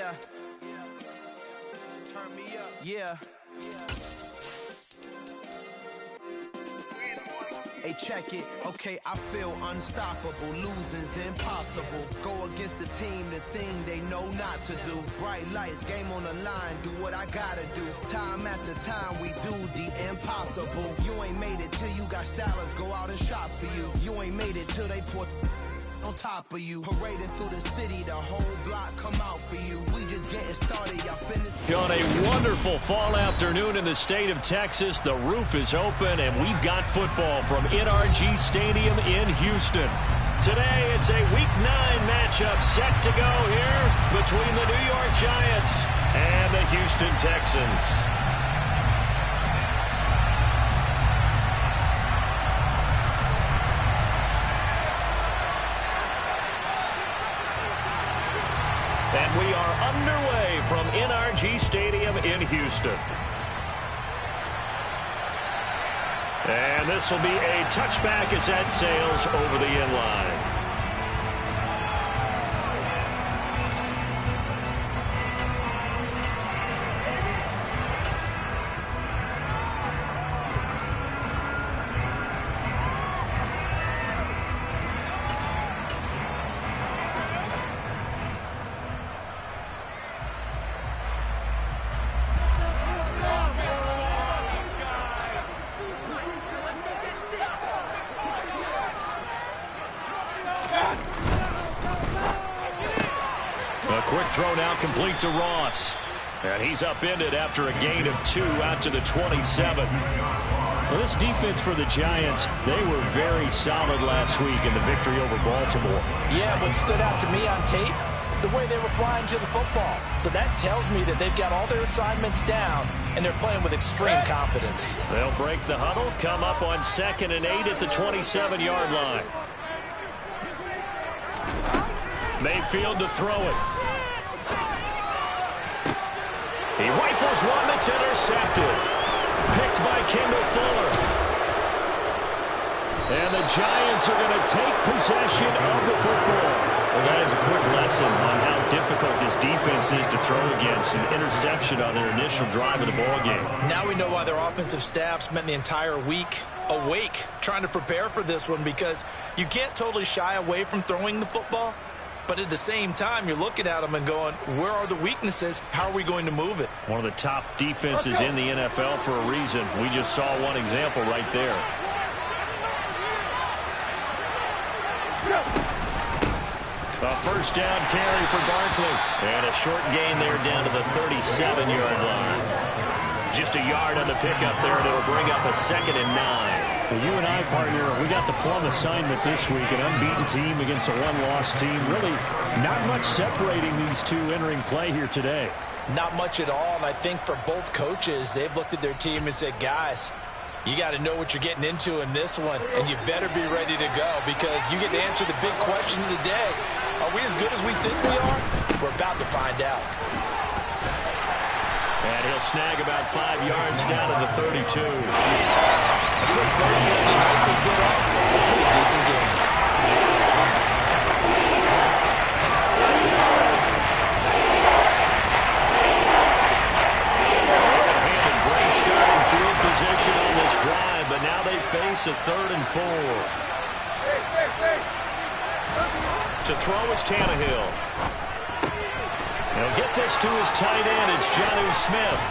Yeah. Turn me up. Yeah. Hey, check it. Okay, I feel unstoppable. Losing's impossible. Go against the team, the thing they know not to do. Bright lights, game on the line. Do what I gotta do. Time after time, we do the impossible. You ain't made it till you got stylers go out and shop for you. You ain't made it till they put on top of you. Parading through the city, the whole block come out for you. We just getting started, y'all finished. On a wonderful fall afternoon in the state of Texas, the roof is open and we've got football from NRG Stadium in Houston. Today it's a Week 9 matchup set to go here between the New York Giants and the Houston Texans. And we are underway from NRG Stadium in Houston. And this will be a touchback as that sails over the end line. Quick throw now complete to Ross. And he's upended after a gain of 2 out to the 27. Well, this defense for the Giants, they were very solid last week in the victory over Baltimore. Yeah, what stood out to me on tape, the way they were flying to the football. So that tells me that they've got all their assignments down, and they're playing with extreme confidence. They'll break the huddle, come up on 2nd and 8 at the 27-yard line. Mayfield to throw it. He rifles one that's intercepted. Picked by Kendall Fuller. And the Giants are going to take possession of the football. Well, that is a quick lesson on how difficult this defense is to throw against. An interception on their initial drive of the ballgame. Now we know why their offensive staff spent the entire week awake trying to prepare for this one, because you can't totally shy away from throwing the football. But at the same time, you're looking at them and going, where are the weaknesses? How are we going to move it? One of the top defenses in the NFL for a reason. We just saw one example right there. A first down carry for Barkley. And a short gain there down to the 37-yard line. Just a yard on the pickup there, and it'll bring up a 2nd and 9. Well, you and I, partner, we got the plum assignment this week. An unbeaten team against a one-loss team. Really not much separating these two entering play here today. Not much at all, and I think for both coaches, they've looked at their team and said, guys, you got to know what you're getting into in this one, and you better be ready to go, because you get to answer the big question of the day. Are we as good as we think we are? We're about to find out. And he'll snag about 5 yards down to the 32. A quick burst there, and he nicely bit off a pretty decent game. And a great starting field position on this drive, but now they face a 3rd and 4. To throw is Tannehill. He'll get this to his tight end. It's Jonnu Smith.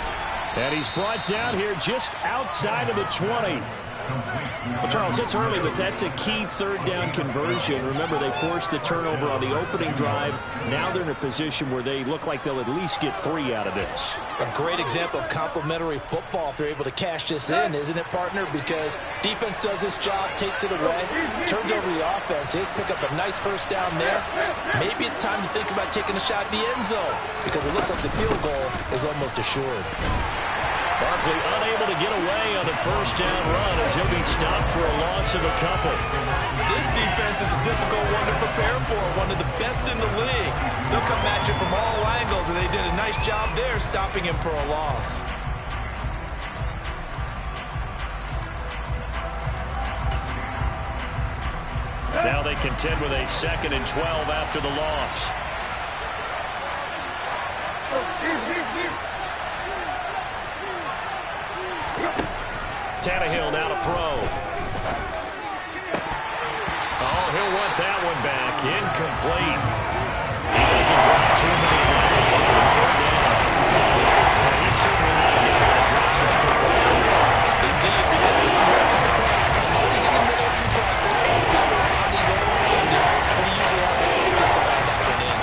And he's brought down here just outside of the 20. Well, Charles, it's early, but that's a key 3rd down conversion. Remember, they forced the turnover on the opening drive. Now they're in a position where they look like they'll at least get 3 out of this. A great example of complementary football if they're able to cash this in, isn't it, partner? Because defense does this job, takes it away, turns over the offense. He's pick up a nice first down there. Maybe it's time to think about taking a shot at the end zone, because it looks like the field goal is almost assured. Barkley unable to get away on the first down run as he'll be stopped for a loss of a couple. This defense is a difficult one to prepare for, one of the best in the league. They'll come at you from all angles, and they did a nice job there stopping him for a loss. Now they contend with a 2nd and 12 after the loss. Tannehill now to throw. Oh, he'll want that one back. Incomplete. He doesn't drop too many left to put him third down. He's certainly not a guy that drops that football. Indeed, because it's very surprised. I know he's in the middle of some traffic. The people around, he's all around him, but he usually has the focus to find that one in.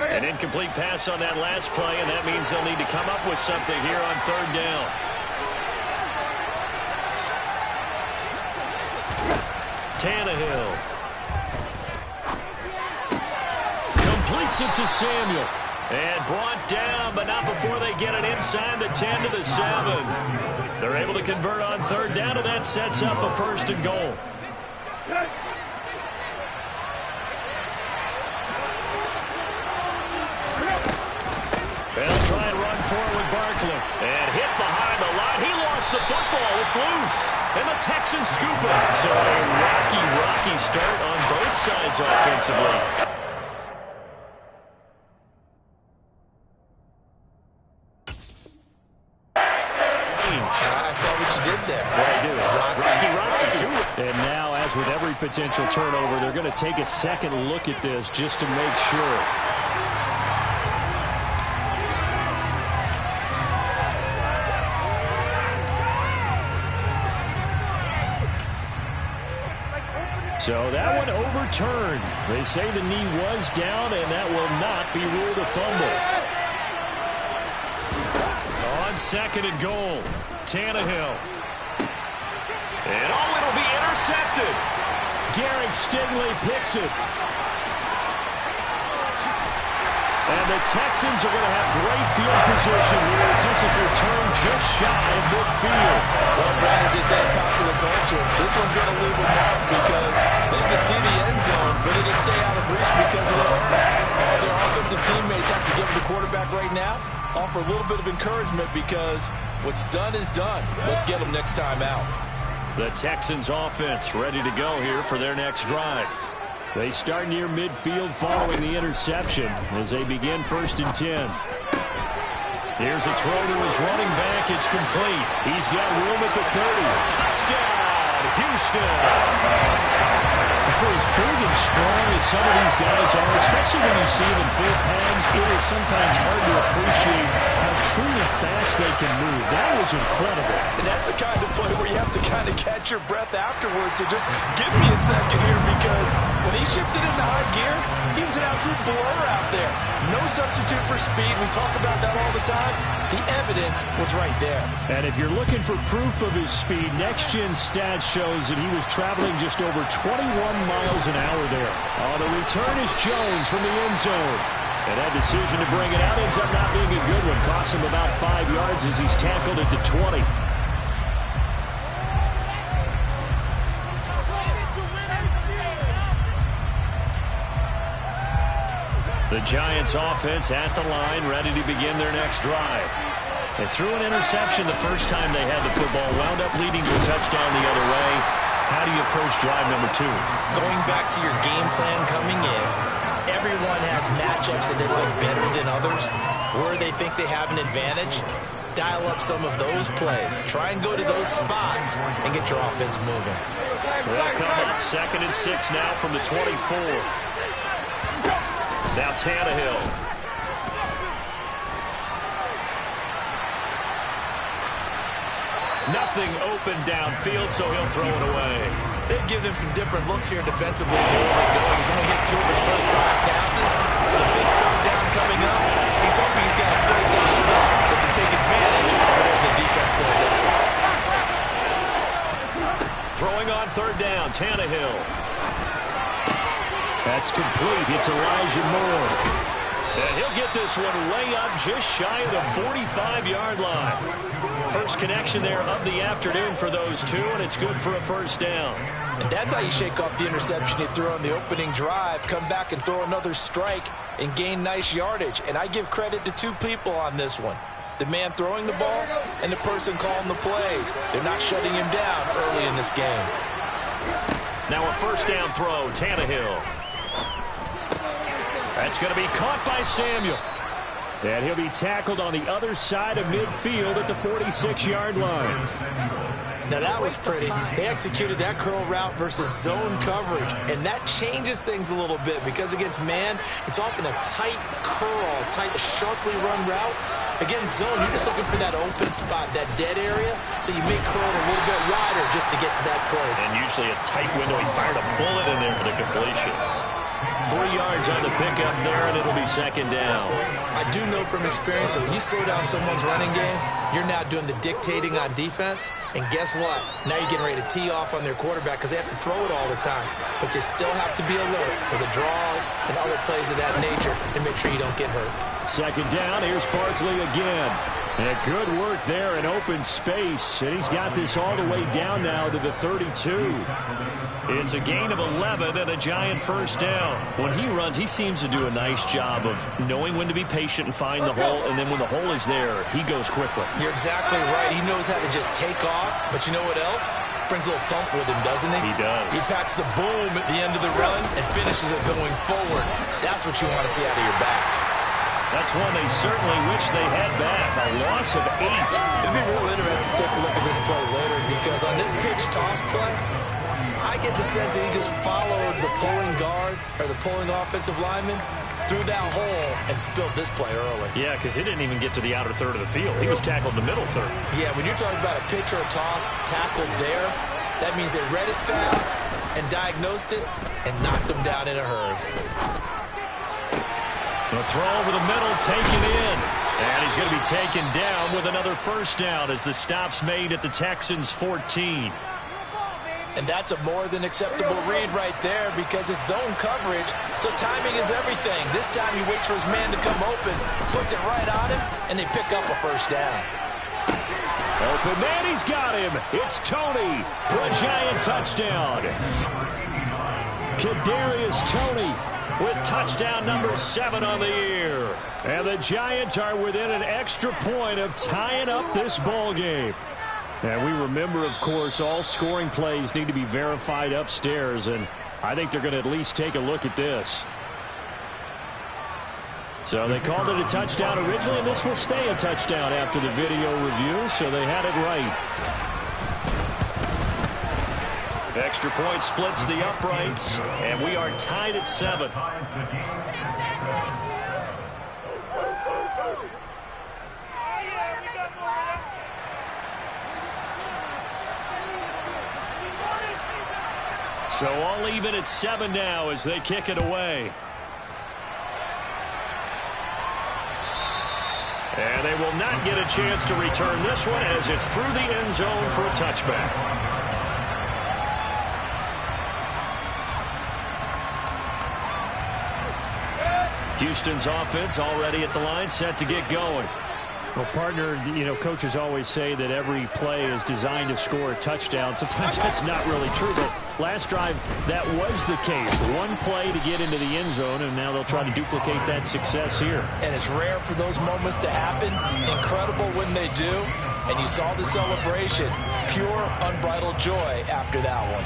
An incomplete pass on that last play, and that means they'll need to come up with something here on third down. Tannehill. Completes it to Samuel. And brought down, but not before they get it inside the 10 to the 7. They're able to convert on third down, and that sets up a 1st and goal. They'll try and run forward with Barkley. And hit behind the line. He lost the football. It's loose. And the Texans scoop it. So a rocky start on both sides offensively. I saw what you did there. What I do? Rocky. And now, as with every potential turnover, they're going to take a second look at this just to make sure. So that one overturned. They say the knee was down, and that will not be ruled a fumble. On 2nd and goal, Tannehill. And it'll be intercepted. Derek Stingley picks it. And the Texans are going to have great field position here as this is returned just shy of midfield. Well, Brad, as they say in popular culture, this one's going to leave a mark because they can see the end zone, but it'll stay out of reach because of the all their offensive teammates have to give the quarterback right now. Offer a little bit of encouragement because what's done is done. Let's get them next time out. The Texans offense ready to go here for their next drive. They start near midfield following the interception as they begin 1st and 10. Here's a throw to his running back. It's complete. He's got room at the 30. Touchdown, Houston. For as big and strong as some of these guys are, especially when you see them in full pads, it is sometimes hard to appreciate how truly fast they can move. That was incredible. And that's the kind of play where you have to kind of catch your breath afterwards. So just give me a second here because when he shifted into high gear, he was an absolute blur out there. No substitute for speed. We talk about that all the time. The evidence was right there. And if you're looking for proof of his speed, Next Gen Stats shows that he was traveling just over 21 miles an hour there. The return is Jones from the end zone. And that decision to bring it out ends up not being a good one. Costs him about 5 yards as he's tackled at the 20. The Giants offense at the line, ready to begin their next drive. They threw an interception the first time they had the football, wound up leading to a touchdown the other way. How do you approach drive number 2? Going back to your game plan coming in, everyone has matchups that they like better than others. Where they think they have an advantage, dial up some of those plays. Try and go to those spots and get your offense moving. They'll come up 2nd and 6 now from the 24. Now Tannehill. Nothing open downfield, so he'll throw it away. They've given him some different looks here defensively where they go. He's only hit 2 of his first 5 passes. With a big 3rd down coming up, he's hoping he's got a play dialed up that can take advantage of whatever the defense throws at him. Throwing on 3rd down, Tannehill. That's complete. It's Elijah Moore. And he'll get this one way up just shy of the 45-yard line. First connection there of the afternoon for those two, and it's good for a 1st down. And that's how you shake off the interception you threw on the opening drive, come back and throw another strike and gain nice yardage. And I give credit to 2 people on this one. The man throwing the ball and the person calling the plays. They're not shutting him down early in this game. Now a 1st down throw, Tannehill. That's going to be caught by Samuel. And he'll be tackled on the other side of midfield at the 46-yard line. Now that was pretty. They executed that curl route versus zone coverage, and that changes things a little bit because against man, it's often a tight curl, tight, sharply run route. Against zone, you're just looking for that open spot, that dead area, so you may curl a little bit wider just to get to that place. And usually a tight window. He fired a bullet in there for the completion. 3 yards on the pickup there, and it'll be second down. I do know from experience that when you slow down someone's running game, you're now doing the dictating on defense. And guess what? Now you're getting ready to tee off on their quarterback because they have to throw it all the time. But you still have to be alert for the draws and other plays of that nature and make sure you don't get hurt. Second down, here's Barkley again. And good work there in open space. And he's got this all the way down now to the 32. It's a gain of 11 and a Giant first down. When he runs, he seems to do a nice job of knowing when to be patient and find the hole, and then when the hole is there, he goes quickly. You're exactly right. He knows how to just take off, but you know what else? Brings a little thump with him, doesn't he? He does. He packs the boom at the end of the run and finishes it going forward. That's what you want to see out of your backs. That's one they certainly wish they had back. A loss of 8. It'd be real interesting to take a look at this play later because on this pitch toss play, I get the sense that he just followed the pulling guard or the pulling offensive lineman through that hole and spilled this play early. Yeah, because he didn't even get to the outer third of the field. He was tackled in the middle third. Yeah, when you're talking about a pitch or a toss tackled there, that means they read it fast and diagnosed it and knocked him down in a hurry. The throw over the middle, taken in. And he's going to be taken down with another first down as the stop's made at the Texans' 14. And that's a more than acceptable read right there because it's zone coverage, so timing is everything. This time he waits for his man to come open, puts it right on him, and they pick up a first down. Open man, he's got him. It's Tony for a Giant touchdown. Kadarius Toney with touchdown number 7 on the year. And the Giants are within an extra point of tying up this ball game. And we remember, of course, all scoring plays need to be verified upstairs, and I think they're going to at least take a look at this. So they called it a touchdown originally, and this will stay a touchdown after the video review, so they had it right. Extra point splits the uprights, and we are tied at 7. So all even at 7 now as they kick it away. And they will not get a chance to return this one as it's through the end zone for a touchback. Houston's offense already at the line, set to get going. Well, partner, you know, coaches always say that every play is designed to score a touchdown. Sometimes that's not really true, but last drive, that was the case. One play to get into the end zone, and now they'll try to duplicate that success here. And it's rare for those moments to happen. Incredible when they do. And you saw the celebration. Pure, unbridled joy after that one.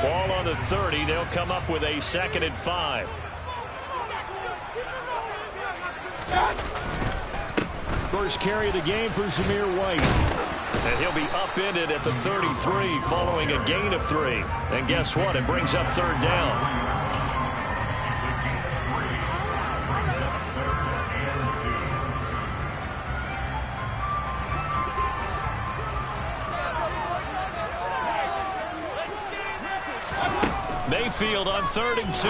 Ball on the 30. They'll come up with a 2nd and 5. First carry of the game for Zamir White. And he'll be upended at the 33 following a gain of 3. And guess what? It brings up 3rd down. Mayfield on 3rd and 2.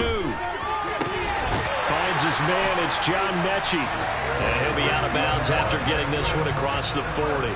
Finds his man. It's John Mechie. And he'll be out of bounds after getting this one across the 40.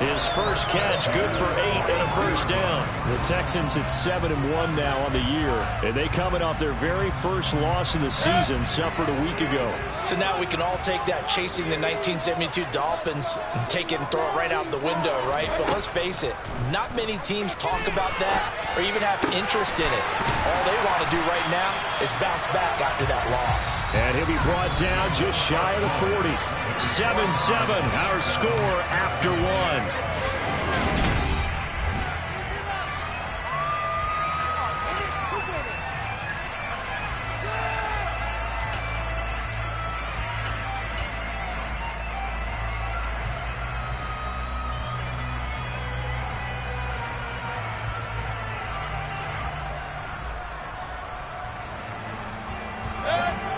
His first catch, good for 8 and a first down. The Texans at 7-1 now on the year. And they coming off their very first loss of the season, suffered a week ago. So now we can all take that chasing the 1972 Dolphins and take it and throw it right out the window, right? But let's face it, not many teams talk about that or even have interest in it. All they want to do right now is bounce back after that loss. And he'll be brought down just shy of the 40. 7-7, our score after 1.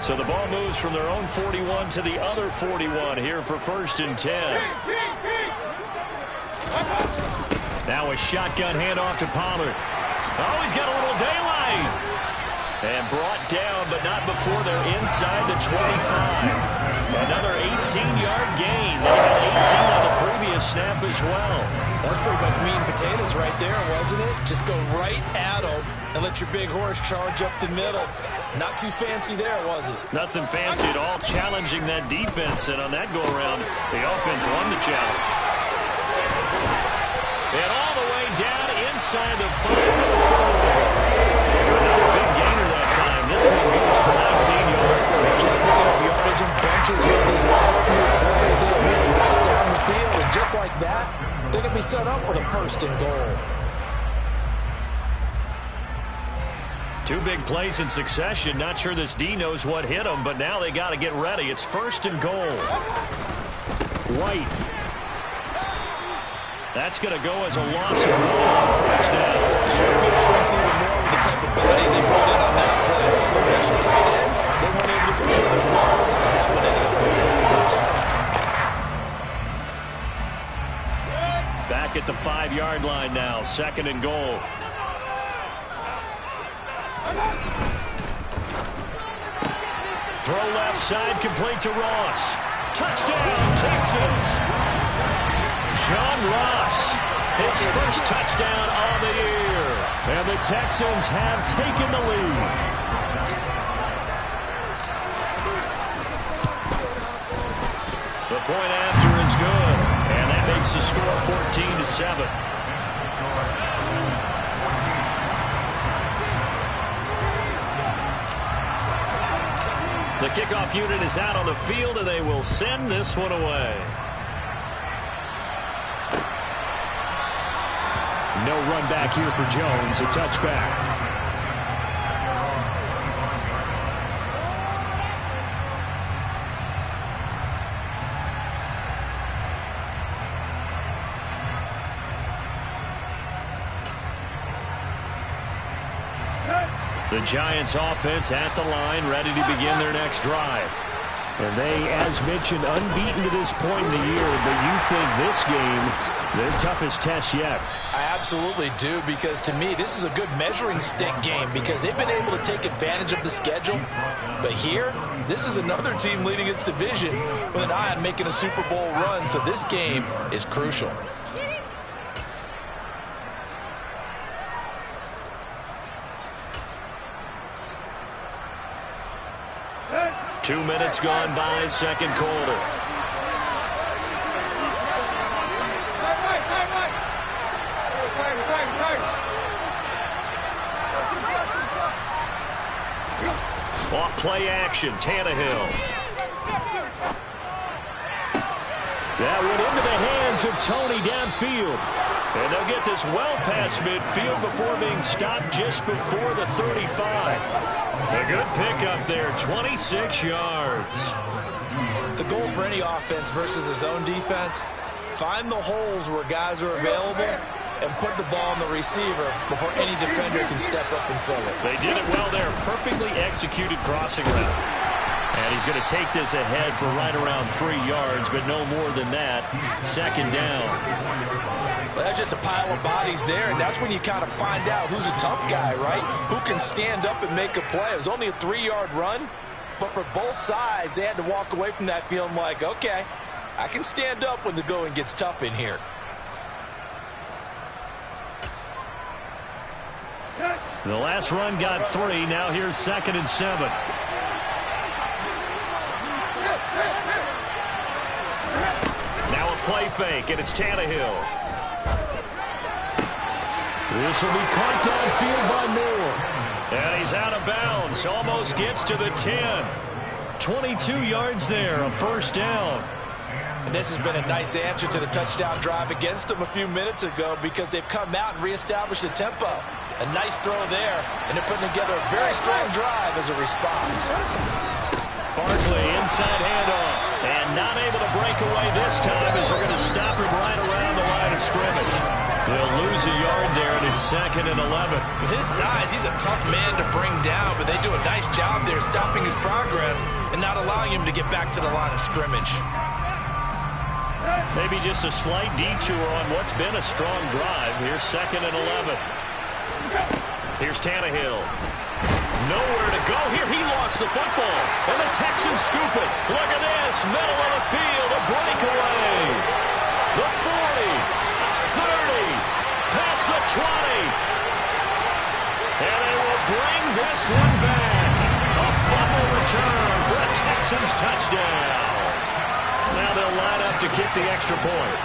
So the ball moves from their own 41 to the other 41 here for 1st and 10. Now a shotgun handoff to Pollard. Oh, he's got a little daylight. And brought down, but not before they're inside the 25. Another 18-yard gain. They had 18 on the previous snap as well. That was pretty much meat and potatoes right there, wasn't it? Just go right at them and let your big horse charge up the middle. Not too fancy there, was it? Nothing fancy at all, challenging that defense. And on that go-around, the offense won the challenge. And all the way down inside the 5. Another big gainer that time. This one goes for 19 yards. Just picking up yardage and benches here these last few plays. They'll reach right down the field, and just like that, they're going to be set up with a 1st and goal. 2 big plays in succession. Not sure this D knows what hit them, but now they got to get ready. It's 1st and goal. White. That's going to go as a loss of 1 on 1st down. The short field shrinks even more with the type of bodies they brought in on that play. Those extra tight ends, they weren't able to secure their blocks, and that one ended up going backwards. Back at the 5-yard line now, 2nd and goal. Throw left side, complete to Ross. Touchdown, Texans! John Ross, his first touchdown of the year. And the Texans have taken the lead. The point after is good. And that makes the score 14-7. The kickoff unit is out on the field, and they will send this one away. No run back here for Jones. A touchback. The Giants offense at the line, ready to begin their next drive. And they, as mentioned, unbeaten to this point in the year, but you think this game, their toughest test yet. I absolutely do, because to me, this is a good measuring stick game because they've been able to take advantage of the schedule. But here, this is another team leading its division with an eye on making a Super Bowl run, so this game is crucial. Two minutes gone by, second quarter. Off play action, Tannehill. That went into the hands of Tony downfield. And they'll get this well past midfield before being stopped just before the 35. A good pickup there, 26 yards. The goal for any offense versus his own defense, find the holes where guys are available and put the ball on the receiver before any defender can step up and fill it. They did it well there. Perfectly executed crossing route. And he's going to take this ahead for right around 3 yards, but no more than that. Second down. Well, that's just a pile of bodies there, and that's when you kind of find out who's a tough guy, right? Who can stand up and make a play. It was only a 3-yard run, but for both sides, they had to walk away from that feeling like, okay, I can stand up when the going gets tough in here. The last run got 3. Now here's 2nd and 7. Now a play fake, and it's Tannehill. This will be caught downfield by Moore. And he's out of bounds. Almost gets to the 10. 22 yards there, a first down. And this has been a nice answer to the touchdown drive against them a few minutes ago because they've come out and reestablished the tempo. A nice throw there, and they're putting together a very strong drive as a response. Barkley, inside handoff. And not able to break away this time as they're going to stop him right around the line of scrimmage. They'll lose a yard there, and it's 2nd and 11. With his size, he's a tough man to bring down, but they do a nice job there stopping his progress and not allowing him to get back to the line of scrimmage. Maybe just a slight detour on what's been a strong drive. Here's 2nd and 11. Here's Tannehill. Nowhere to go here. He lost the football. And the Texans scoop it. Look at this. Middle of the field. A breakaway. The 40. 30. Past the 20. And they will bring this one back. A fumble return for a Texans touchdown. Now they'll line up to kick the extra point.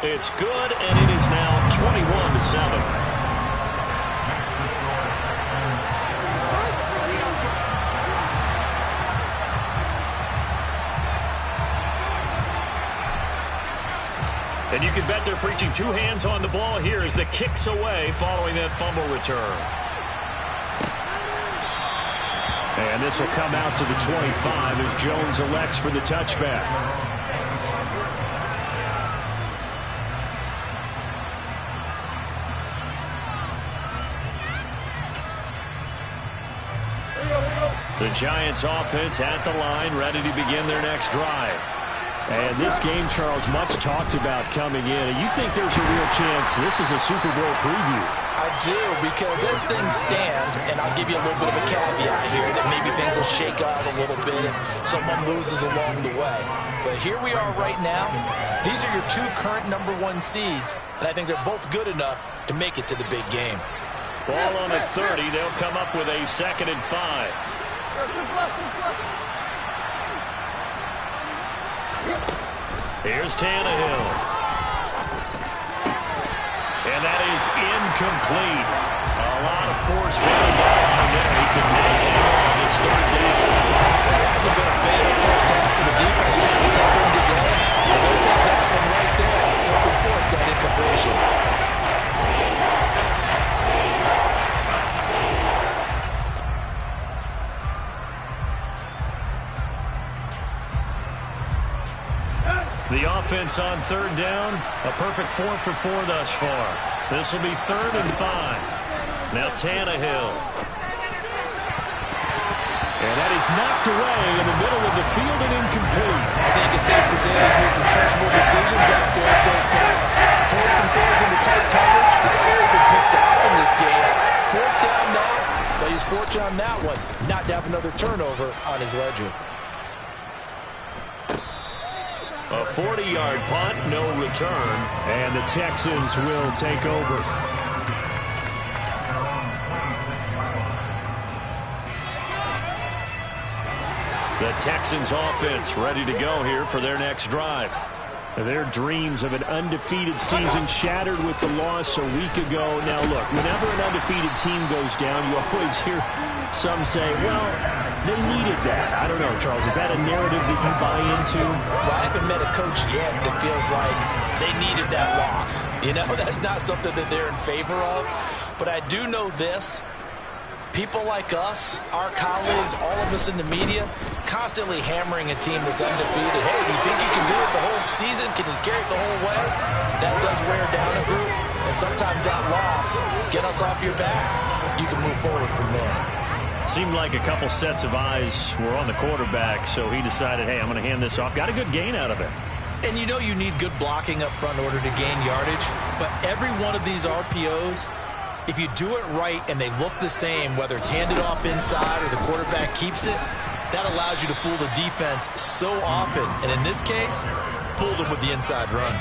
It's good, and it is now 21-7. And you can bet they're preaching two hands on the ball here as the kick's away following that fumble return. And this will come out to the 25 as Jones elects for the touchback. The Giants offense at the line, ready to begin their next drive. And this game, Charles, much talked about coming in. And you think there's a real chance this is a Super Bowl preview? I do, because as things stand, and I'll give you a little bit of a caveat here, that maybe things will shake out a little bit if someone loses along the way. But here we are right now. These are your two current #1 seeds, and I think they're both good enough to make it to the big game. Ball on the 30. They'll come up with a 2nd and 5. Here's Tannehill. And that is incomplete. A lot of force bearing down there. He can make it on. It's 3rd down. That hasn't been a bad first half for the defense trying to cover him together. They'll take that one right there. Helping force that incompletion. The offense on 3rd down, a perfect 4 for 4 thus far. This will be 3rd and 5. Now Tannehill. And that is knocked away in the middle of the field and incomplete. I think it's safe to say he's made some questionable decisions out there so far. Forced some throws into tight coverage. He's already been picked off in this game. 4th down now, but he's fortunate on that one not to have another turnover on his ledger. A 40-yard punt, no return, and the Texans will take over. The Texans offense ready to go here for their next drive. Their dreams of an undefeated season shattered with the loss a week ago. Now, look, whenever an undefeated team goes down, you always hear some say, well, they needed that. I don't know, Charles. Is that a narrative that you buy into? Well, I haven't met a coach yet that feels like they needed that loss. You know, that's not something that they're in favor of. But I do know this. People like us, our colleagues, all of us in the media, constantly hammering a team that's undefeated. Hey, do you think you can do it the whole season? Can you carry it the whole way? That does wear down a group. And sometimes that loss, get us off your back. You can move forward from there. Seemed like a couple sets of eyes were on the quarterback, so he decided, hey, I'm going to hand this off. Got a good gain out of it. And you know you need good blocking up front in order to gain yardage. But every one of these RPOs, if you do it right and they look the same, whether it's handed off inside or the quarterback keeps it, that allows you to fool the defense so often. And in this case, fooled them with the inside run.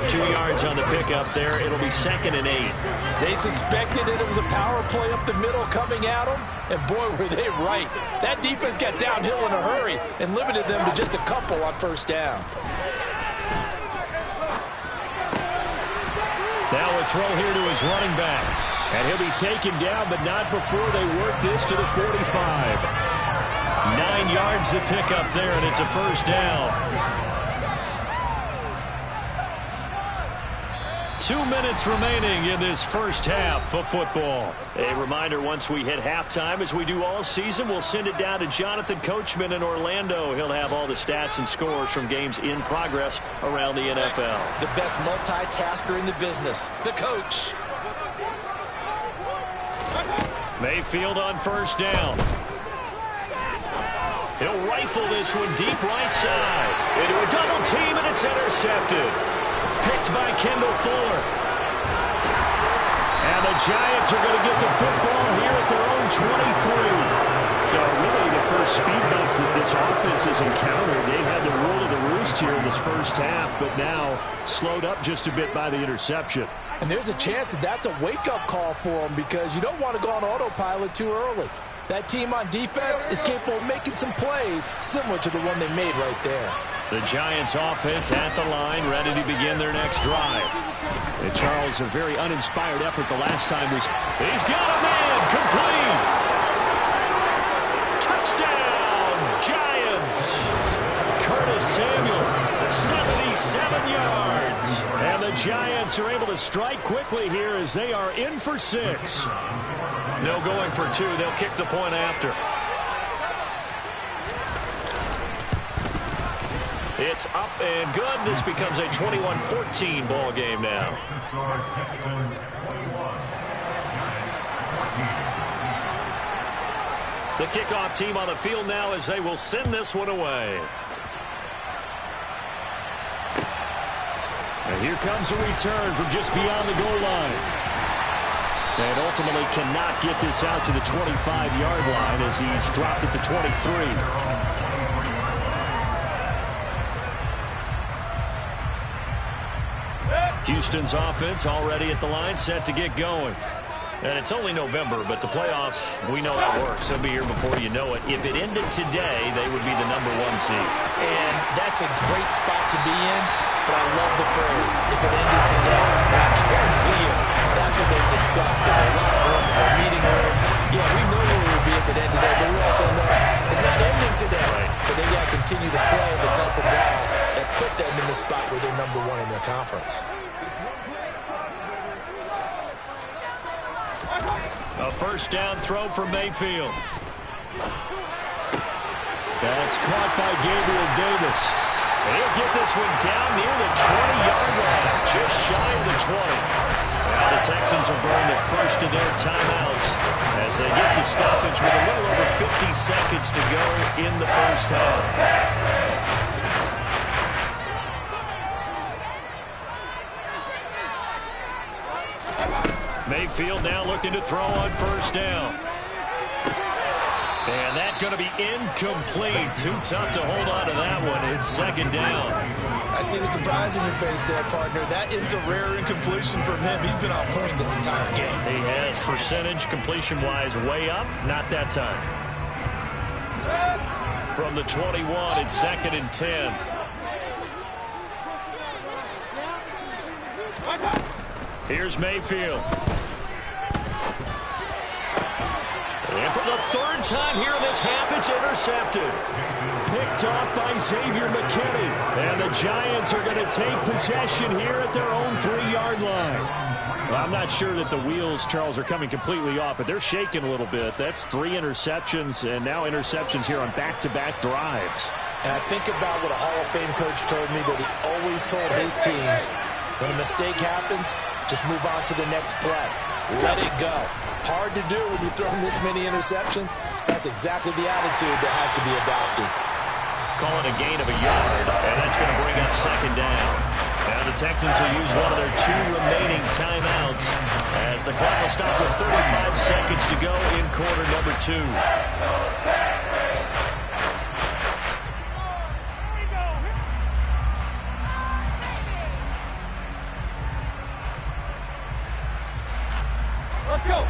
2 yards on the pickup there. It'll be 2nd and 8. They suspected it was a power play up the middle coming at them, and boy, were they right. That defense got downhill in a hurry and limited them to just a couple on 1st down. Now a throw here to his running back. And he'll be taken down, but not before they work this to the 45. 9 yards to pick up there, and it's a 1st down. 2 minutes remaining in this first half of football. A reminder, once we hit halftime, as we do all season, we'll send it down to Jonathan Coachman in Orlando. He'll have all the stats and scores from games in progress around the NFL. The best multitasker in the business, the coach. Mayfield on first down. He'll rifle this one deep right side. Into a double team, and it's intercepted. Picked by Kendall Fuller. And the Giants are going to get the football here at their own 23. So really the first speed bump that this offense has encountered. They had the rule of the roost here in this first half, but now slowed up just a bit by the interception. And there's a chance that that's a wake-up call for them, because you don't want to go on autopilot too early. That team on defense is capable of making some plays similar to the one they made right there. The Giants offense at the line, ready to begin their next drive. And Charles, a very uninspired effort the last time was, he's got a man, complete. Touchdown, Giants. Curtis Samuel, 77 yards. And the Giants are able to strike quickly here as they are in for 6. No going for 2. They'll kick the point after. It's up and good. This becomes a 21-14 ball game now. The kickoff team on the field now as they will send this one away. And here comes a return from just beyond the goal line. And ultimately cannot get this out to the 25-yard line as he's dropped at the 23. Houston's offense already at the line, set to get going. And it's only November, but the playoffs, we know how it works. They'll be here before you know it. If it ended today, they would be the #1 seed. And that's a great spot to be in, but I love the phrase, if it ended today, I guarantee you, that's what they've discussed in their locker room, in their meeting rooms. Yeah, we know where we would be if it ended today, but we also know it's not ending today. Right. So they got to continue to play the type of ball that put them in the spot where they're #1 in their conference. A first down throw for Mayfield. That's caught by Gabriel Davis. He'll get this one down near the 20-yard line, just shy of the 20. Now the Texans will burn the first of their timeouts as they get the stoppage with a little over 50 seconds to go in the first half. Mayfield now looking to throw on first down. And that's going to be incomplete. Too tough to hold on to that one. It's second down. I see the surprise in your face there, partner. That is a rare incompletion from him. He's been on point this entire game. He has percentage completion-wise way up. Not that time. From the 21, it's 2nd and 10. Here's Mayfield. And for the third time here in this half, it's intercepted. Picked off by Xavier McKinney. And the Giants are going to take possession here at their own 3-yard line. Well, I'm not sure that the wheels, Charles, are coming completely off, but they're shaking a little bit. That's 3 interceptions, and now interceptions here on back-to-back drives. And I think about what a Hall of Fame coach told me, that he always told his teams, when a mistake happens, just move on to the next play. Let it go. Hard to do when you throw this many interceptions. That's exactly the attitude that has to be adopted. Call it a gain of a yard, and that's going to bring up second down. Now the Texans will use one of their 2 remaining timeouts as the clock will stop with 35 seconds to go in quarter number 2. Let's go.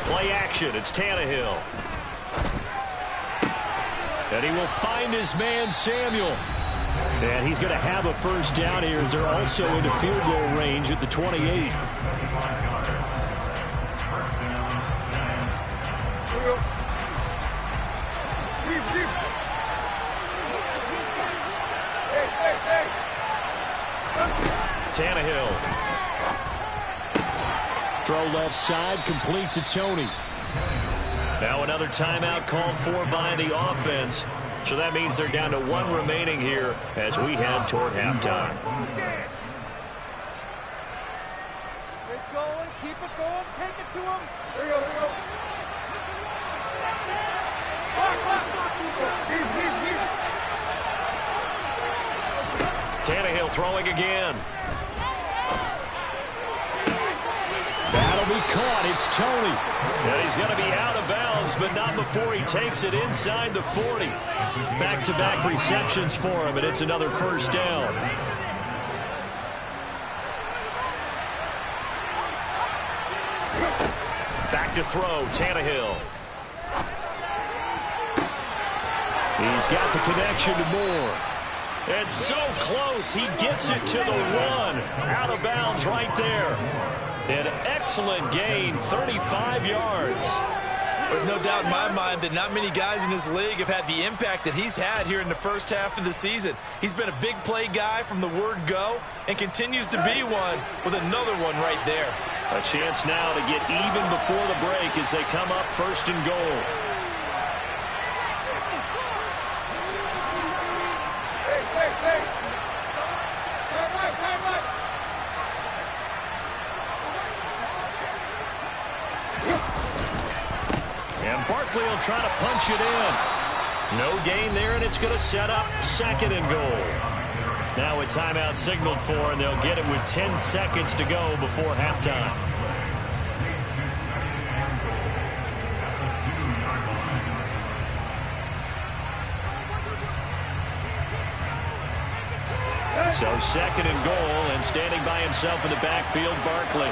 Play action. It's Tannehill. And he will find his man, Samuel. And he's going to have a first down here as they're also into field goal range at the 28. Tannehill. Throw left side, complete to Tony. Now another timeout called for by the offense. So that means they're down to one remaining here as we head toward halftime. Keep going, keep it going, take it to him. There you go, there you go. Tannehill throwing again. That'll be caught. It's Tony. And he's going to be out of bounds, but not before he takes it inside the 40. Back-to-back receptions for him, and it's another first down. Back to throw, Tannehill. He's got the connection to Moore. It's so close, he gets it to the 1. Out of bounds right there. An excellent gain, 35 yards. There's no doubt in my mind that not many guys in this league have had the impact that he's had here in the first half of the season. He's been a big play guy from the word go and continues to be one with another one right there. A chance now to get even before the break as they come up first and goal. And Barkley will try to punch it in. No gain there, and it's going to set up second and goal. Now a timeout signaled for, and they'll get it with 10 seconds to go before halftime. So second and goal, and standing by himself in the backfield, Barkley.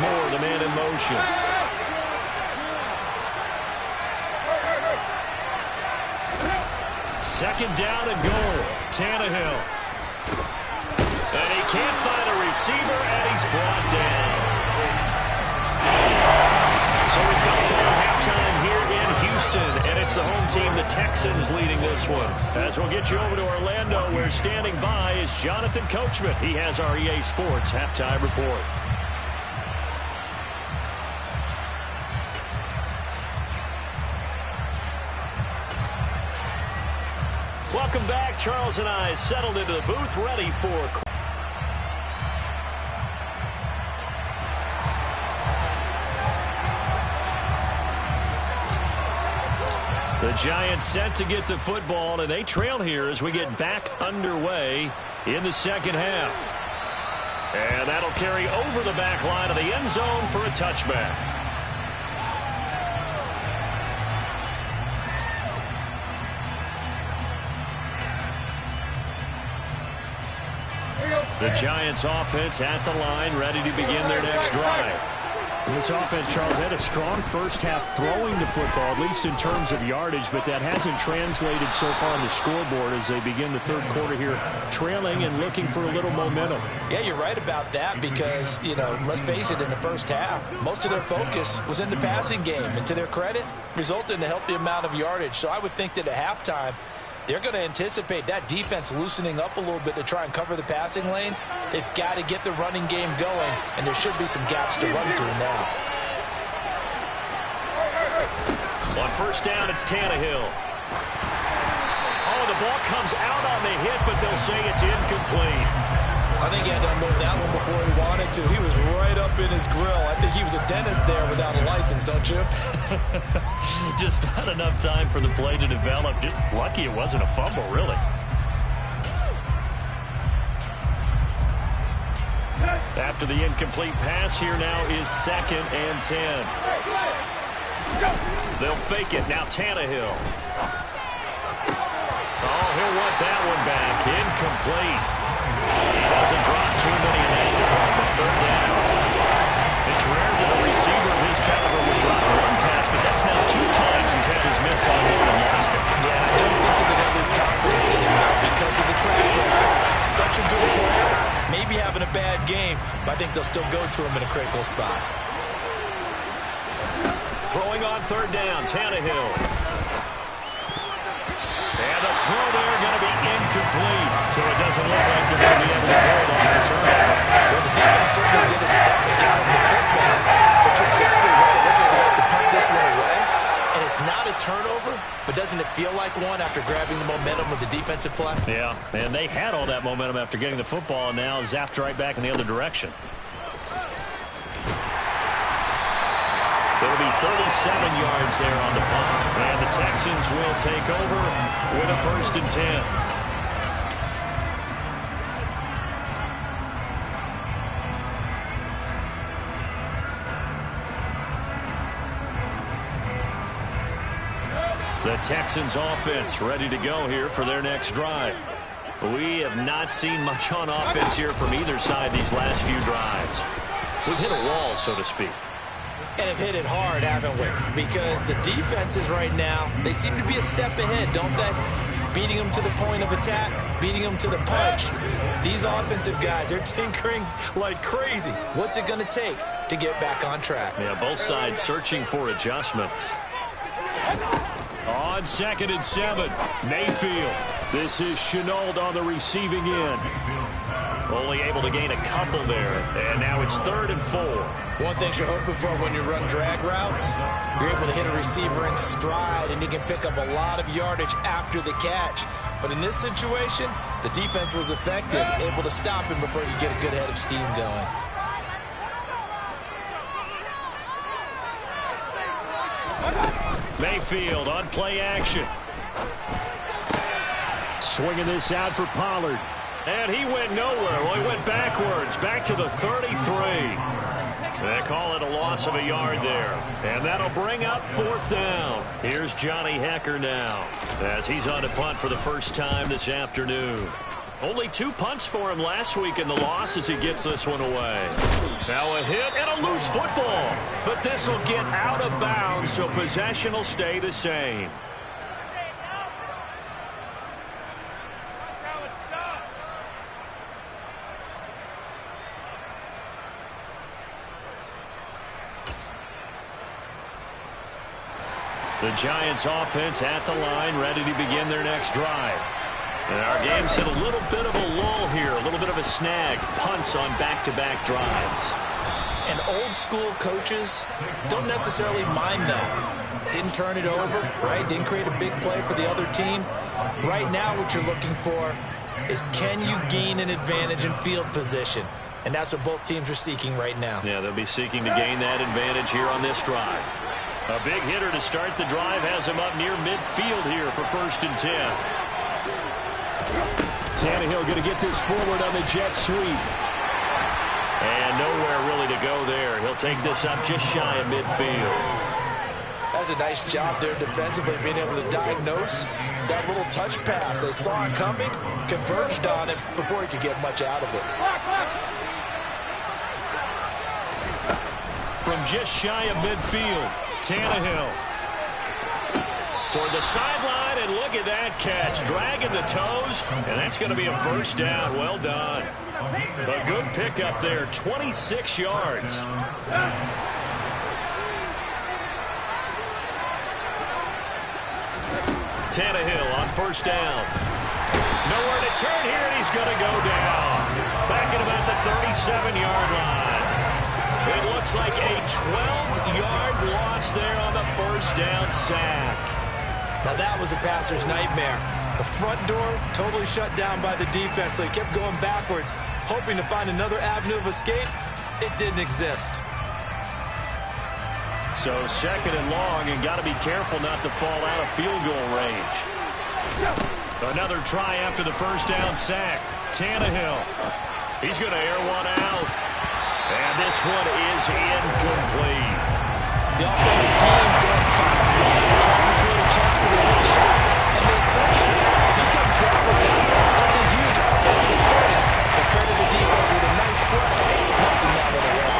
Moore, the man in motion. Second down and goal. Tannehill. And he can't find a receiver, and he's brought down. So we've got a ball at halftime here in Houston, and it's the home team, the Texans, leading this one. As we'll get you over to Orlando, where standing by is Jonathan Coachman. He has our EA Sports halftime report. Welcome back. Charles and I settled into the booth, ready for... The Giants set to get the football, and they trail here as we get back underway in the second half. And that'll carry over the back line of the end zone for a touchback. The Giants offense at the line, ready to begin their next drive. And this offense, Charles, had a strong first half throwing the football, at least in terms of yardage, but that hasn't translated so far on the scoreboard as they begin the third quarter here, trailing and looking for a little momentum. Yeah, you're right about that because, you know, let's face it, in the first half, most of their focus was in the passing game, and to their credit, resulted in a healthy amount of yardage. So I would think that at halftime, they're going to anticipate that defense loosening up a little bit to try and cover the passing lanes. They've got to get the running game going, and there should be some gaps to run through now. On first down, it's Tannehill. Oh, the ball comes out on the hit, but they'll say it's incomplete. I think he had to unload that one before he wanted to. He was right up in his grill. I think he was a dentist there without a license, don't you? Just not enough time for the play to develop. Just lucky it wasn't a fumble, really. After the incomplete pass, here now is 2nd and 10. They'll fake it. Now Tannehill. Oh, he'll want that one back. Incomplete. He doesn't drop too many in that department. Third down. It's rare that a receiver of his caliber would drop one pass, but that's now 2 times he's had his mitts on one and lost it. Yeah, I don't think they're going to lose confidence in him, though, because of the track record. Such a good player, maybe having a bad game, but I think they'll still go to him in a critical spot. Throwing on third down, Tannehill. And the throw there going to be incomplete. So it doesn't look like they're going to be able to build off the turnover. Well, the defense certainly did its part to get him the football. But you're exactly right. It looks like they have to punt this one away. And it's not a turnover, but doesn't it feel like one after grabbing the momentum with the defensive play? Yeah, and they had all that momentum after getting the football, and now zapped right back in the other direction. It'll be 37 yards there on the punt, and the Texans will take over with a 1st and 10. The Texans offense ready to go here for their next drive. We have not seen much on offense here from either side these last few drives. We've hit a wall, so to speak. And have hit it hard, haven't we? Because the defenses right now, they seem to be a step ahead, don't they? Beating them to the point of attack, beating them to the punch. These offensive guys, they're tinkering like crazy. What's it going to take to get back on track? Yeah, both sides searching for adjustments. On 2nd and 7, Mayfield. This is Shenault on the receiving end. Only able to gain a couple there, and now it's 3rd and 4. One thing you're hoping for when you run drag routes, you're able to hit a receiver in stride, and he can pick up a lot of yardage after the catch. But in this situation, the defense was effective, able to stop him before he could get a good head of steam going. Mayfield on play action. Swinging this out for Pollard. And he went nowhere. Well, he went backwards, back to the 33. They call it a loss of a yard there. And that'll bring up 4th down. Here's Johnny Hecker now, as he's on a punt for the first time this afternoon. Only 2 punts for him last week in the loss as he gets this one away. Now a hit and a loose football. But this will get out of bounds, so possession will stay the same. The Giants offense at the line, ready to begin their next drive. And our game's hit a little bit of a lull here, a little bit of a snag. Punts on back-to-back drives. And old-school coaches don't necessarily mind that. Didn't turn it over, right? Didn't create a big play for the other team. Right now what you're looking for is, can you gain an advantage in field position? And that's what both teams are seeking right now. Yeah, they'll be seeking to gain that advantage here on this drive. A big hitter to start the drive has him up near midfield here for 1st and 10. Tannehill going to get this forward on the jet sweep. And nowhere really to go there. He'll take this up just shy of midfield. That's a nice job there defensively, being able to diagnose that little touch pass. They saw it coming, converged on it before he could get much out of it. From just shy of midfield, Tannehill toward the sideline, and look at that catch, dragging the toes, and that's going to be a 1st down. Well done. A good pickup there, 26 yards. Tannehill on 1st down. Nowhere to turn here, and he's going to go down. Back at about the 37-yard line. It looks like a 12-yard loss there on the 1st down sack. Now that was a passer's nightmare. The front door totally shut down by the defense, so he kept going backwards, hoping to find another avenue of escape. It didn't exist. So 2nd and long, and got to be careful not to fall out of field goal range. Another try after the 1st down sack. Tannehill. He's going to air one out. And this one is incomplete. The offense schemed going 5 wide, trying to create a chance for the big shot, and they took it. If he comes down with that, that's a huge offensive swing. They fed the defense with a nice play, knocking that one away.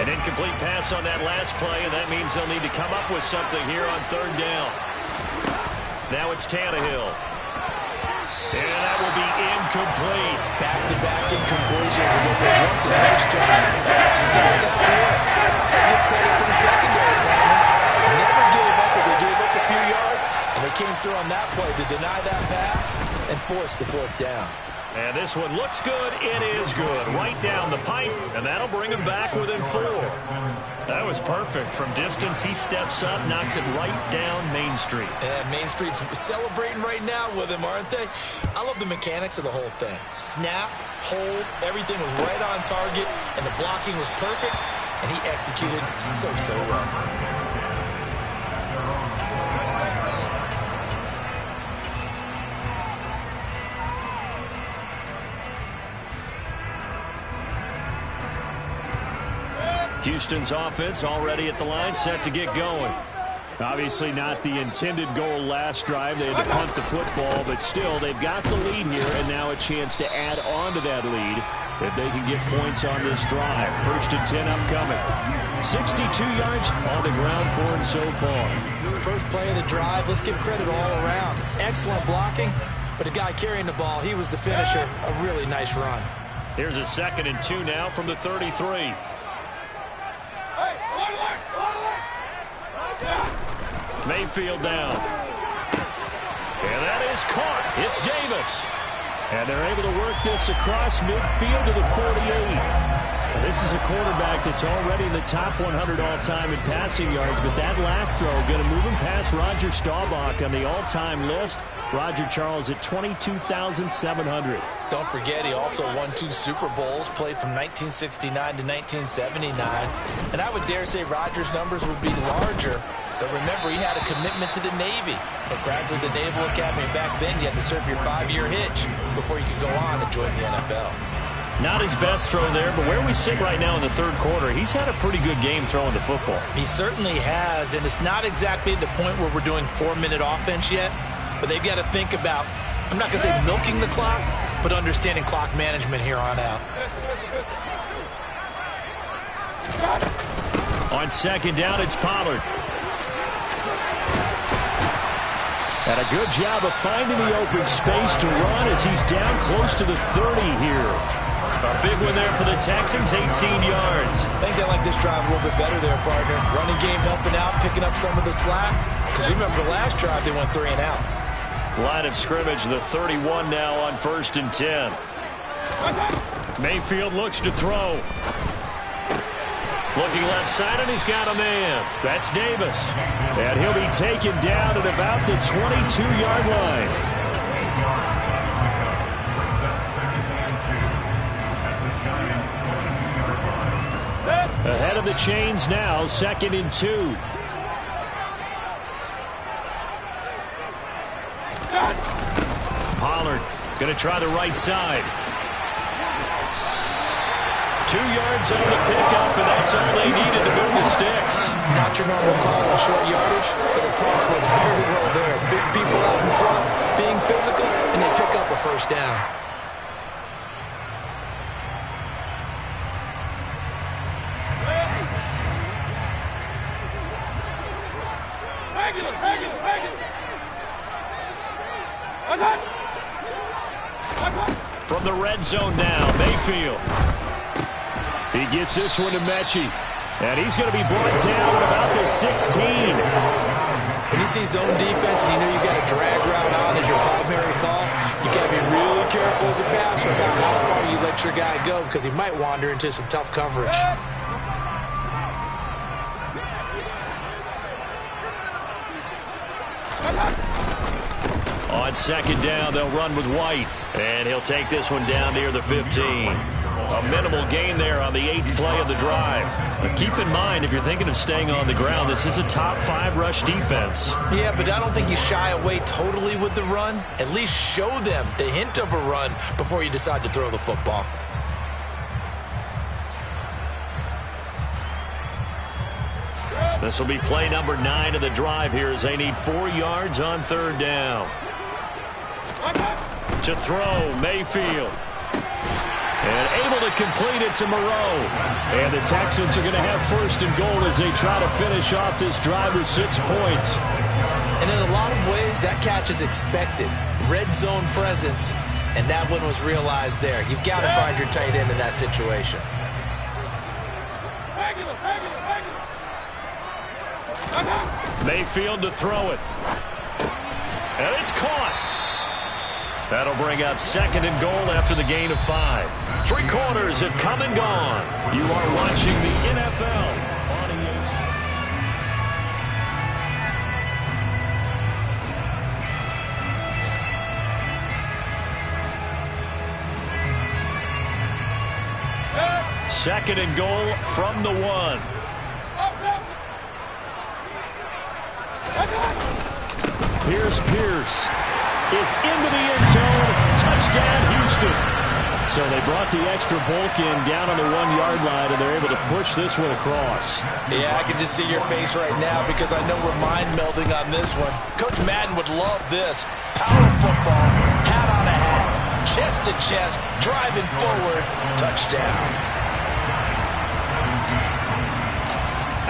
An incomplete pass on that last play, and that means they'll need to come up with something here on 3rd down. Now it's Tannehill. And that will be incomplete. Back-to-back incompletions, and it was once a touchdown. Started out here. Give credit to the secondary, partner. Never gave up as they gave up a few yards, and they came through on that play to deny that pass and force the fourth down. And this one looks good. It is good. Right down the pipe, and that'll bring him back within 4. That was perfect. From distance, he steps up, knocks it right down Main Street. And Main Street's celebrating right now with him, aren't they? I love the mechanics of the whole thing. Snap, hold, everything was right on target, and the blocking was perfect, and he executed so well. Houston's offense already at the line, set to get going. Obviously not the intended goal last drive. They had to punt the football, but still, they've got the lead here, and now a chance to add on to that lead if they can get points on this drive. 1st and 10 upcoming. 62 yards on the ground for him so far. First play of the drive, let's give credit all around. Excellent blocking, but the guy carrying the ball, he was the finisher. A really nice run. Here's a 2nd and 2 now from the 33. Mayfield down. And that is caught. It's Davis. And they're able to work this across midfield to the 48. And this is a quarterback that's already in the top 100 all-time in passing yards, but that last throw going to move him past Roger Staubach on the all-time list. Roger Charles at 22,700. Don't forget, he also won 2 Super Bowls, played from 1969 to 1979. And I would dare say Roger's numbers would be larger. But remember, he had a commitment to the Navy. But graduated the Naval Academy back then, you had to serve your 5-year hitch before you could go on and join the NFL. Not his best throw there, but where we sit right now in the 3rd quarter, he's had a pretty good game throwing the football. He certainly has, and it's not exactly at the point where we're doing 4-minute offense yet, but they've got to think about, I'm not going to say milking the clock, but understanding clock management here on out. On 2nd down, it's Pollard. And a good job of finding the open space to run as he's down close to the 30 here. A big one there for the Texans, 18 yards. I think they like this drive a little bit better there, partner. Running game helping out, picking up some of the slack. Because remember, the last drive they went 3 and out. Line of scrimmage, the 31 now on 1st and 10. Mayfield looks to throw. Looking left side, and he's got a man. That's Davis. And he'll be taken down at about the 22-yard line. Ahead of the chains now, 2nd and 2. Pollard going to try the right side. 2 yards on the pickup, and that's all they needed to move the sticks. Not your normal call on short yardage, but the toss works very well there. Big people out in front, being physical, and they pick up a 1st down. From the red zone now, Mayfield. He gets this one to Mechie. And he's going to be brought down at about the 16. When you see zone defense and you know you got a drag route on as your primary call, you got to be really careful as a passer about how far you let your guy go because he might wander into some tough coverage. On 2nd down, they'll run with White. And he'll take this one down near the 15. A minimal gain there on the 8th play of the drive. But keep in mind, if you're thinking of staying on the ground, this is a top 5 rush defense. Yeah, but I don't think you shy away totally with the run. At least show them the hint of a run before you decide to throw the football. This will be play number 9 of the drive here as they need 4 yards on 3rd down. To throw, Mayfield. And able to complete it to Moreau. And the Texans are going to have 1st and goal as they try to finish off this drive with 6 points. And in a lot of ways, that catch is expected. Red zone presence. And that one was realized there. You've got to find your tight end in that situation. Mayfield to throw it. And it's caught. That'll bring up 2nd and goal after the gain of 5. 3 quarters have come and gone. You are watching the NFL. Second and goal from the 1. Here's Pierce. Is into the end zone. Touchdown, Houston. So they brought the extra bulk in down on the 1-yard line, and they're able to push this one across. Yeah, I can just see your face right now because I know we're mind melding on this one. Coach Madden would love this. Power football, hat on a hat, chest to chest, driving forward, touchdown.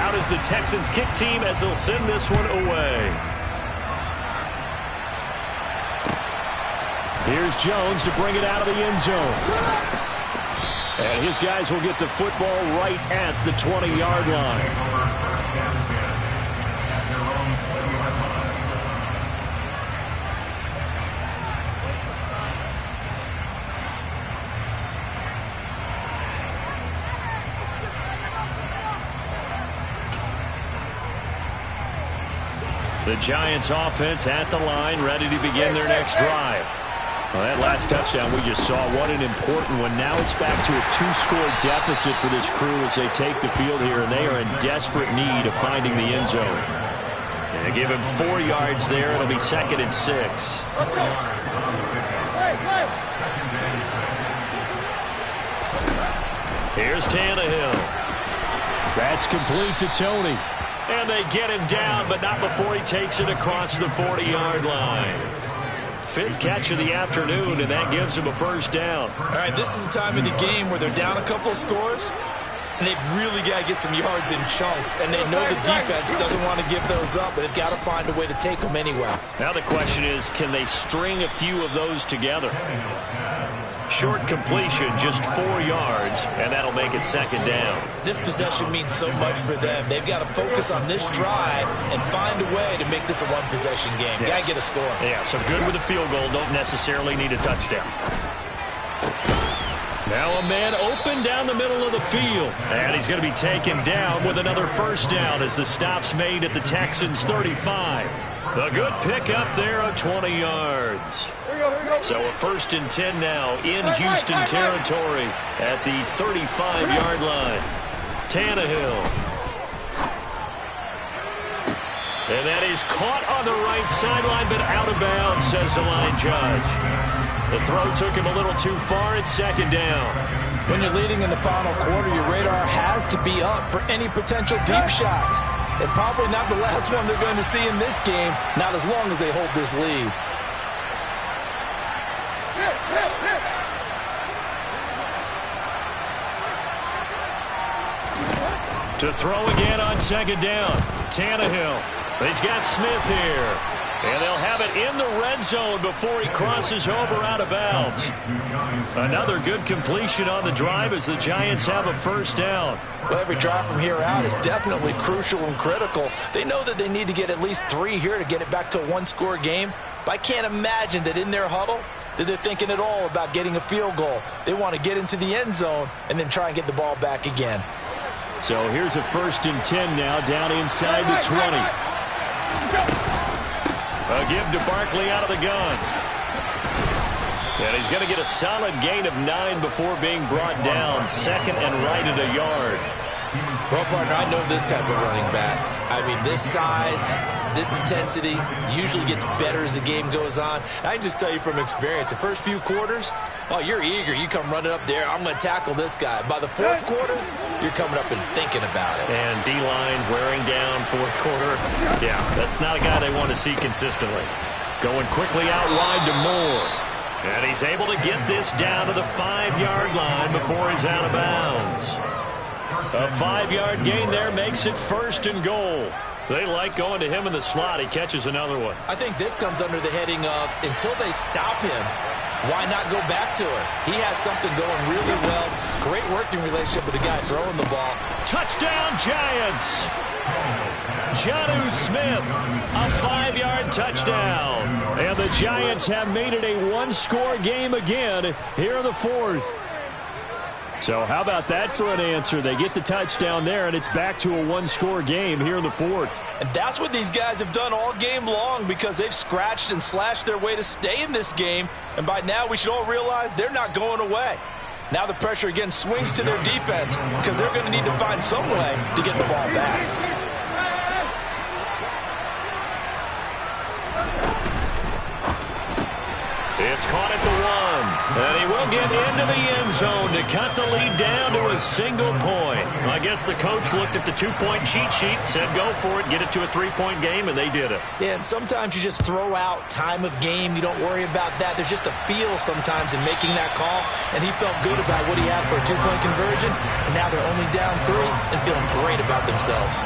Out is the Texans kick team as they'll send this one away. Here's Jones to bring it out of the end zone. And his guys will get the football right at the 20-yard line. The Giants offense at the line, ready to begin their next drive. Well, that last touchdown we just saw, what an important one. Now it's back to a 2-score deficit for this crew as they take the field here, and they are in desperate need of finding the end zone. And they give him 4 yards there. It'll be 2nd and 6. Here's Tannehill. That's complete to Tony. And they get him down, but not before he takes it across the 40-yard line. 5th catch of the afternoon, and that gives him a first down. All right, this is the time of the game where they're down a couple of scores, and they've really got to get some yards in chunks, and they know the defense doesn't want to give those up, but they've got to find a way to take them anyway. Now the question is, can they string a few of those together? Short completion, just 4 yards, and that'll make it 2nd down. This possession means so much for them. They've got to focus on this drive and find a way to make this a 1-possession game. Yes. Got to get a score. Yeah, so good with a field goal. Don't necessarily need a touchdown. Now a man open down the middle of the field. And he's going to be taken down with another first down as the stop's made at the Texans' 35. The good pickup there of 20 yards. So a 1st and 10 now in Houston territory at the 35-yard line. Tannehill. And that is caught on the right sideline, but out of bounds, says the line judge. The throw took him a little too far. It's 2nd down. When you're leading in the final quarter, your radar has to be up for any potential deep shots. And probably not the last one they're going to see in this game, not as long as they hold this lead. To throw again on 2nd down. Tannehill. He's got Smith here. And they'll have it in the red zone before he crosses over out of bounds. Another good completion on the drive as the Giants have a first down. Well, every drive from here out is definitely crucial and critical. They know that they need to get at least 3 here to get it back to a 1-score game. But I can't imagine that in their huddle that they're thinking at all about getting a field goal. They want to get into the end zone and then try and get the ball back again. So here's a 1st and 10 now down inside the 20. A give to Barkley out of the gun. And he's going to get a solid gain of 9 before being brought down. 2nd and right at a yard. Well, partner, I know this type of running back. I mean, this size, this intensity usually gets better as the game goes on. I can just tell you from experience, the first few quarters, oh, you're eager. You come running up there. I'm going to tackle this guy. By the 4th quarter, you're coming up and thinking about it. And D-line wearing down 4th quarter. Yeah, that's not a guy they want to see consistently. Going quickly out wide to Moore. And he's able to get this down to the 5-yard line before he's out of bounds. A 5-yard gain there makes it 1st and goal. They like going to him in the slot. He catches another one. I think this comes under the heading of until they stop him, why not go back to it? He has something going really well. Great working relationship with the guy throwing the ball. Touchdown, Giants! Jonnu Smith, a 5-yard touchdown. And the Giants have made it a one-score game again here in the fourth. So how about that for an answer? They get the touchdown there, and it's back to a one-score game here in the fourth. And that's what these guys have done all game long, because they've scratched and slashed their way to stay in this game. And by now, we should all realize they're not going away. Now the pressure again swings to their defense, because they're going to need to find some way to get the ball back. It's caught at the 1, and he will get into the end zone to cut the lead down to a single point. I guess the coach looked at the 2-point cheat sheet, said go for it, get it to a 3-point game, and they did it. Yeah, and sometimes you just throw out time of game. You don't worry about that. There's just a feel sometimes in making that call, and he felt good about what he had for a 2-point conversion, and now they're only down 3 and feeling great about themselves.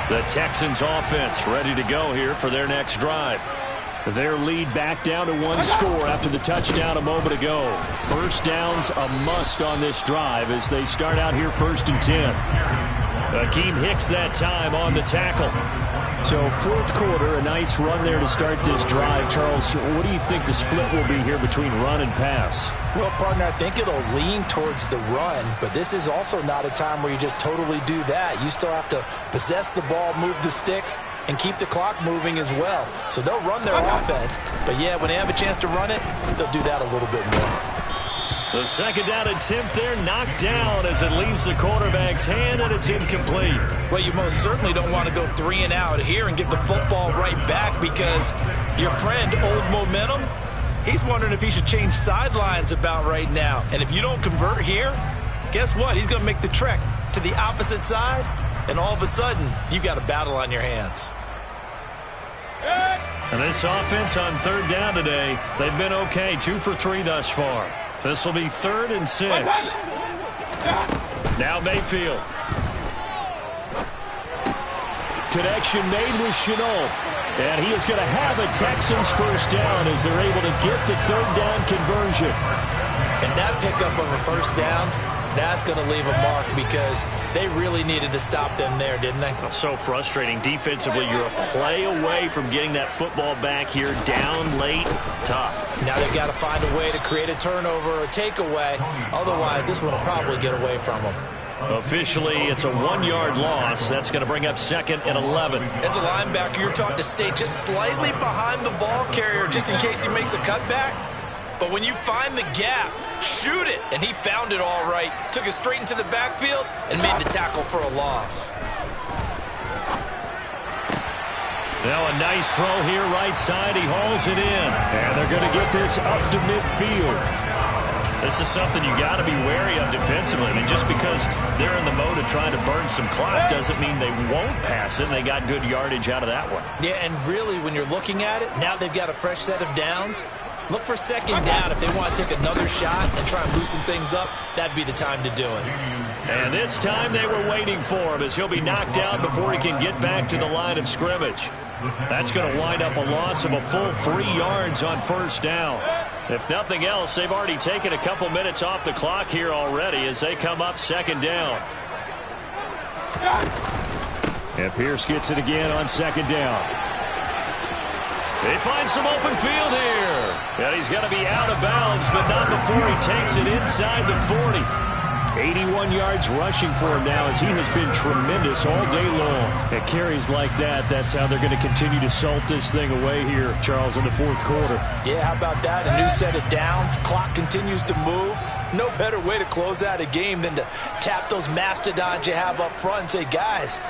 The Texans offense ready to go here for their next drive. Their lead back down to 1 score after the touchdown a moment ago. First down's a must on this drive as they start out here 1st and 10. Akeem Hicks that time on the tackle. So fourth quarter, a nice run there to start this drive. Charles, what do you think the split will be here between run and pass? Well, partner, I think it'll lean towards the run, but this is also not a time where you just totally do that. You still have to possess the ball, move the sticks, and keep the clock moving as well. So they'll run their offense, but yeah, when they have a chance to run it, they'll do that a little bit more. The second down attempt there knocked down as it leaves the quarterback's hand, and it's incomplete. Well, you most certainly don't want to go 3 and out here and get the football right back, because your friend, Old Momentum, he's wondering if he should change sidelines about right now. And if you don't convert here, guess what? He's going to make the trek to the opposite side, and all of a sudden, you've got a battle on your hands. And this offense on 3rd down today, they've been okay, 2 for 3 thus far. This will be 3rd and 6. Now Mayfield. Connection made with Shenault. And he is going to have a Texans first down as they're able to get the 3rd down conversion. And that pickup of a first down, that's going to leave a mark, because they really needed to stop them there, didn't they? So frustrating. Defensively, you're a play away from getting that football back here, down late, tough. Now they've got to find a way to create a turnover or a takeaway. Otherwise, this one will probably get away from them. Officially, it's a 1-yard loss. That's going to bring up 2nd and 11. As a linebacker, you're taught to stay just slightly behind the ball carrier just in case he makes a cutback. But when you find the gap, shoot it. And he found it all right. Took it straight into the backfield and made the tackle for a loss. Now a nice throw here right side. He hauls it in. And they're going to get this up to midfield. This is something you got to be wary of defensively. I mean, just because they're in the mode of trying to burn some clock doesn't mean they won't pass it. They got good yardage out of that one. Yeah, and really, when you're looking at it, now they've got a fresh set of downs. Look for 2nd down. If they want to take another shot and try and loosen things up, that'd be the time to do it. And this time they were waiting for him, as he'll be knocked down before he can get back to the line of scrimmage. That's going to wind up a loss of a full 3 yards on 1st down. If nothing else, they've already taken a couple minutes off the clock here already as they come up 2nd down. And Pierce gets it again on 2nd down. They find some open field here. And he's going to be out of bounds, but not before he takes it inside the 40. 81 yards rushing for him now, as he has been tremendous all day long. At carries like that, that's how they're going to continue to salt this thing away here, Charles, in the 4th quarter. Yeah, how about that? A new set of downs. Clock continues to move. No better way to close out a game than to tap those mastodons you have up front and say, guys,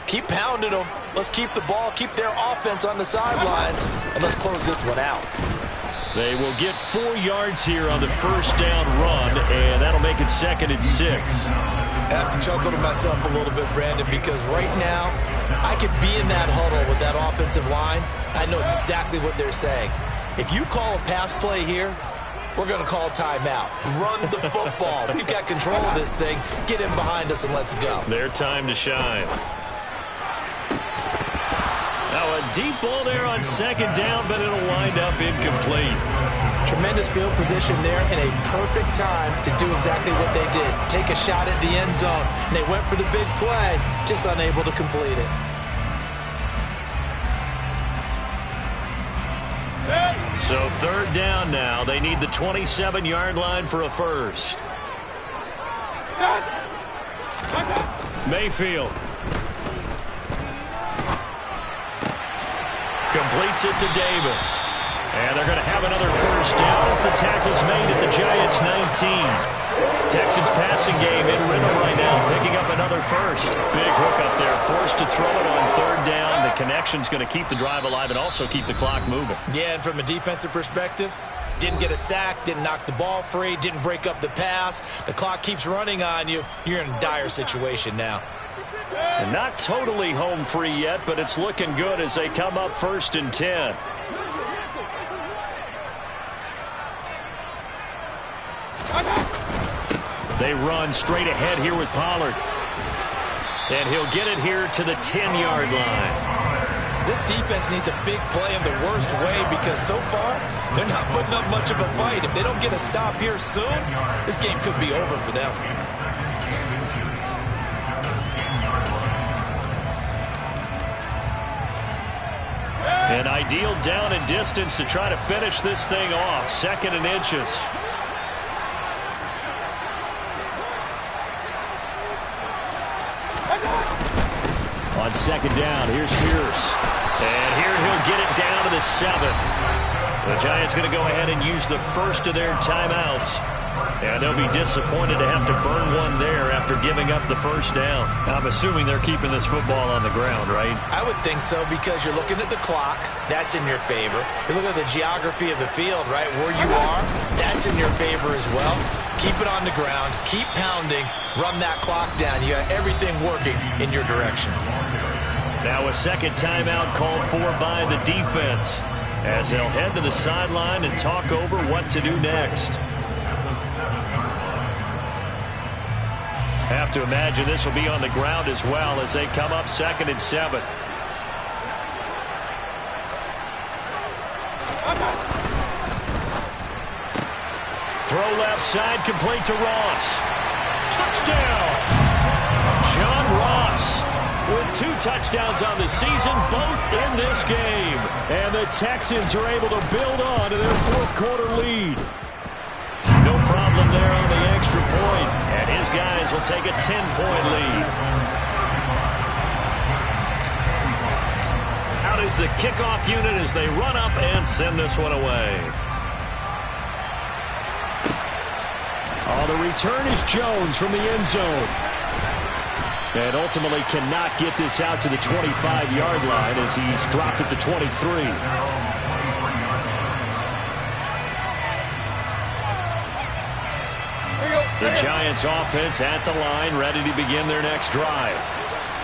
keep pounding them. Let's keep the ball, keep their offense on the sidelines, and let's close this one out. They will get 4 yards here on the 1st down run, and that'll make it 2nd and 6. I have to chuckle to myself a little bit, Brandon, because right now I could be in that huddle with that offensive line. I know exactly what they're saying. If you call a pass play here, we're going to call timeout. Run the football. We've got control of this thing. Get him behind us and let's go. Their time to shine. Now a deep ball there on second down, but it'll wind up incomplete. Tremendous field position there and a perfect time to do exactly what they did. Take a shot at the end zone. And they went for the big play, just unable to complete it. So third down now. They need the 27-yard line for a first. Mayfield. Completes it to Davis. And they're going to have another first down as the tackle's made at the Giants' 19. Texans passing game in rhythm right now, picking up another first. Big hook up there, forced to throw it on third down. The connection's going to keep the drive alive and also keep the clock moving. Yeah, and from a defensive perspective, didn't get a sack, didn't knock the ball free, didn't break up the pass. The clock keeps running on you. You're in a dire situation now. And not totally home free yet, but it's looking good as they come up 1st and 10. They run straight ahead here with Pollard. And he'll get it here to the 10-yard line. This defense needs a big play in the worst way because so far they're not putting up much of a fight. If they don't get a stop here soon, this game could be over for them. An ideal down and distance to try to finish this thing off. 2nd and inches. On 2nd down, here's Pierce. And here he'll get it down to the 7. The Giants going to go ahead and use the first of their timeouts. And they'll be disappointed to have to burn one there after giving up the first down. I'm assuming they're keeping this football on the ground, right? I would think so because you're looking at the clock. That's in your favor. You're looking at the geography of the field, right? Where you are, that's in your favor as well. Keep it on the ground. Keep pounding. Run that clock down. You got everything working in your direction. Now a second timeout called for by the defense as they'll head to the sideline and talk over what to do next. Have to imagine this will be on the ground as well as they come up 2nd and 7. Throw left side, complete to Ross. Touchdown! John Ross with 2 touchdowns on the season, both in this game. And the Texans are able to build on to their 4th quarter lead. No problem there on the extra point, and his guys will take a 10-point lead. Out is the kickoff unit as they run up and send this one away. Oh, the return is Jones from the end zone. And ultimately cannot get this out to the 25-yard line as he's dropped at the 23. The Giants offense at the line, ready to begin their next drive.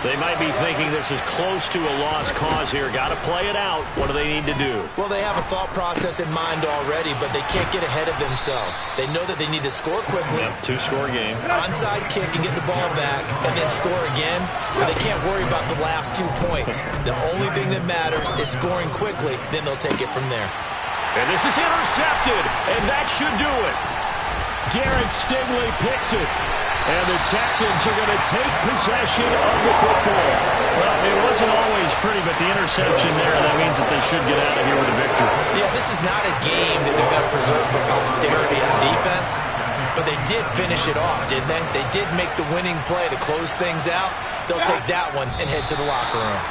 They might be thinking this is close to a lost cause here. Got to play it out. What do they need to do? Well, they have a thought process in mind already, but they can't get ahead of themselves. They know that they need to score quickly. Yep, 2-score game. Onside kick and get the ball back and then score again. But they can't worry about the last 2 points. The only thing that matters is scoring quickly. Then they'll take it from there. And this is intercepted, and that should do it. Derek Stingley picks it. And the Texans are going to take possession of the football. Well, it wasn't always pretty, but the interception there, that means that they should get out of here with a victory. Yeah, this is not a game that they're going to preserve for posterity on defense, but they did finish it off, didn't they? They did make the winning play to close things out. They'll take that one and head to the locker room.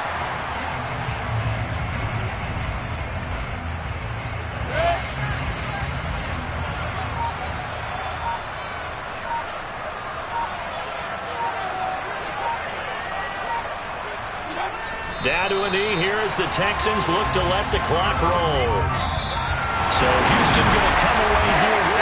Down to a knee here as the Texans look to let the clock roll. So Houston going to come away here with